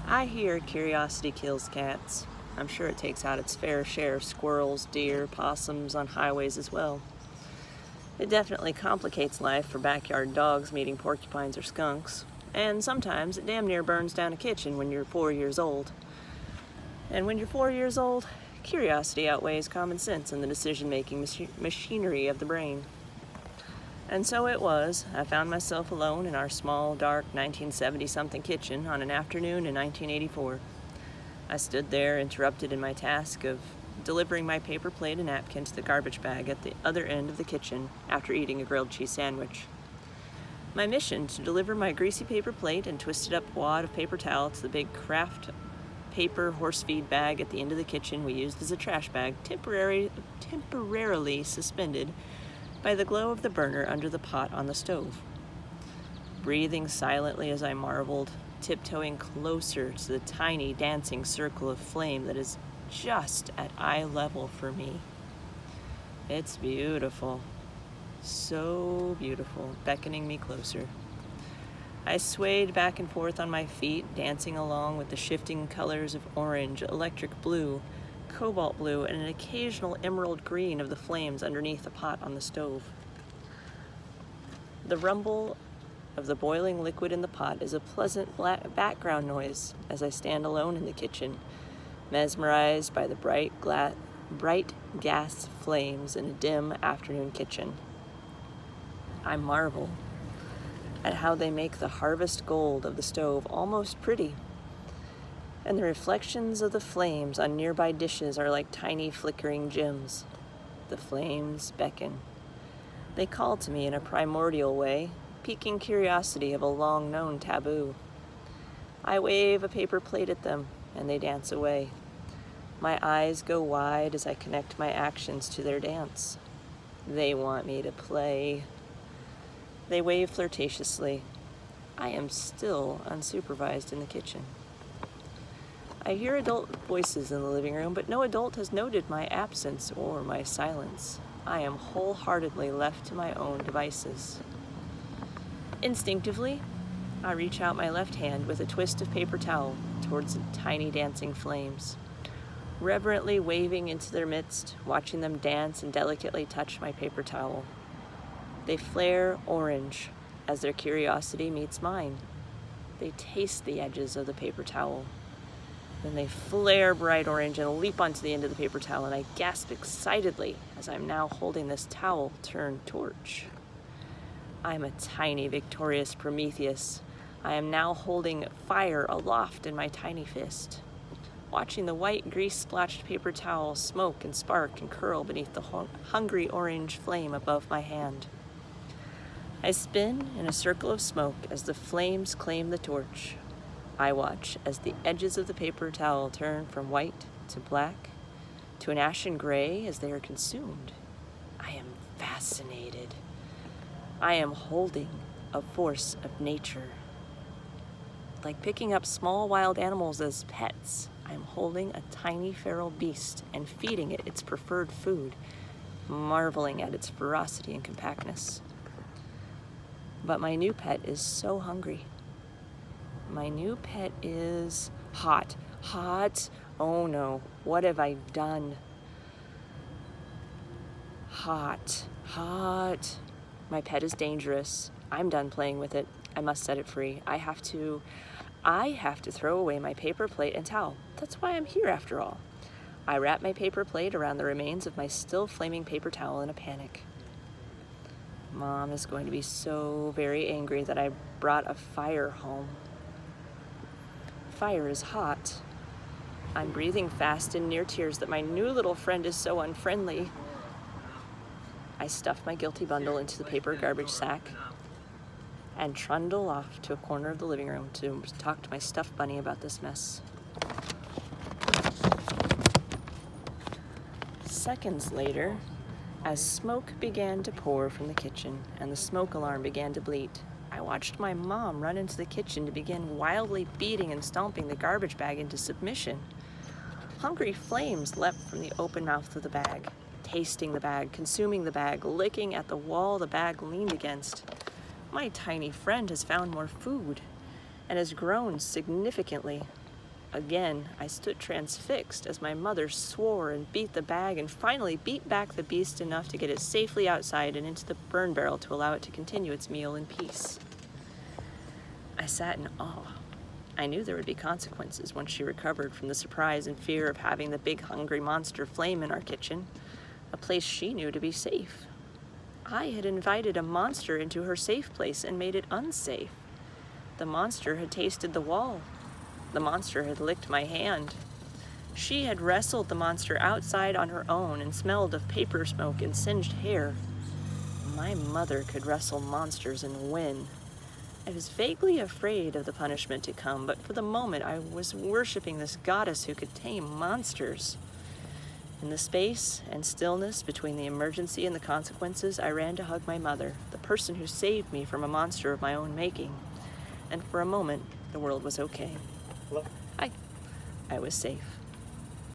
I hear curiosity kills cats. I'm sure it takes out its fair share of squirrels, deer, possums on highways as well. It definitely complicates life for backyard dogs meeting porcupines or skunks, and sometimes it damn near burns down a kitchen when you're 4 years old. And when you're 4 years old, curiosity outweighs common sense in the decision-making machinery of the brain. And so it was, I found myself alone in our small, dark 1970-something kitchen on an afternoon in 1984. I stood there, interrupted in my task of delivering my paper plate and napkin to the garbage bag at the other end of the kitchen after eating a grilled cheese sandwich. My mission to deliver my greasy paper plate and twisted up wad of paper towel to the big craft paper horse feed bag at the end of the kitchen we used as a trash bag, temporarily suspended by the glow of the burner under the pot on the stove. Breathing silently as I marveled, tiptoeing closer to the tiny dancing circle of flame that is just at eye level for me. It's beautiful, so beautiful, beckoning me closer. I swayed back and forth on my feet, dancing along with the shifting colors of orange, electric blue, cobalt blue, and an occasional emerald green of the flames underneath the pot on the stove. The rumble of the boiling liquid in the pot is a pleasant background noise as I stand alone in the kitchen, mesmerized by the bright gas flames in a dim afternoon kitchen. I marvel at how they make the harvest gold of the stove almost pretty, and the reflections of the flames on nearby dishes are like tiny flickering gems. The flames beckon. They call to me in a primordial way, piquing curiosity of a long-known taboo. I wave a paper plate at them, and they dance away. My eyes go wide as I connect my actions to their dance. They want me to play. They wave flirtatiously. I am still unsupervised in the kitchen. I hear adult voices in the living room, but no adult has noted my absence or my silence. I am wholeheartedly left to my own devices. Instinctively, I reach out my left hand with a twist of paper towel towards the tiny dancing flames, reverently waving into their midst, watching them dance and delicately touch my paper towel. They flare orange as their curiosity meets mine. They taste the edges of the paper towel. Then they flare bright orange and leap onto the end of the paper towel, and I gasp excitedly as I'm now holding this towel-turned torch. I'm a tiny, victorious Prometheus. I am now holding fire aloft in my tiny fist, watching the white grease-splotched paper towel smoke and spark and curl beneath the hungry orange flame above my hand. I spin in a circle of smoke as the flames claim the torch. I watch as the edges of the paper towel turn from white to black to an ashen gray as they are consumed. I am fascinated. I am holding a force of nature. Like picking up small wild animals as pets, I am holding a tiny feral beast and feeding it its preferred food, marveling at its ferocity and compactness. But my new pet is so hungry. My new pet is hot. Hot? Oh no, what have I done? Hot. Hot. My pet is dangerous. I'm done playing with it. I must set it free. I have to throw away my paper plate and towel. That's why I'm here after all. I wrap my paper plate around the remains of my still flaming paper towel in a panic. Mom is going to be so very angry that I brought a fire home. Fire is hot. I'm breathing fast in near tears that my new little friend is so unfriendly. I stuff my guilty bundle into the paper garbage sack and trundle off to a corner of the living room to talk to my stuffed bunny about this mess. Seconds later, as smoke began to pour from the kitchen and the smoke alarm began to bleat, I watched my mom run into the kitchen to begin wildly beating and stomping the garbage bag into submission. Hungry flames leapt from the open mouth of the bag, tasting the bag, consuming the bag, licking at the wall the bag leaned against. My tiny friend has found more food and has grown significantly. Again, I stood transfixed as my mother swore and beat the bag and finally beat back the beast enough to get it safely outside and into the burn barrel to allow it to continue its meal in peace. I sat in awe. I knew there would be consequences once she recovered from the surprise and fear of having the big hungry monster flame in our kitchen, a place she knew to be safe. I had invited a monster into her safe place and made it unsafe. The monster had tasted the wall. The monster had licked my hand. She had wrestled the monster outside on her own and smelled of paper smoke and singed hair. My mother could wrestle monsters and win. I was vaguely afraid of the punishment to come, but for the moment I was worshiping this goddess who could tame monsters. In the space and stillness between the emergency and the consequences, I ran to hug my mother, the person who saved me from a monster of my own making. And for a moment, the world was okay. Hello? Hi. I was safe.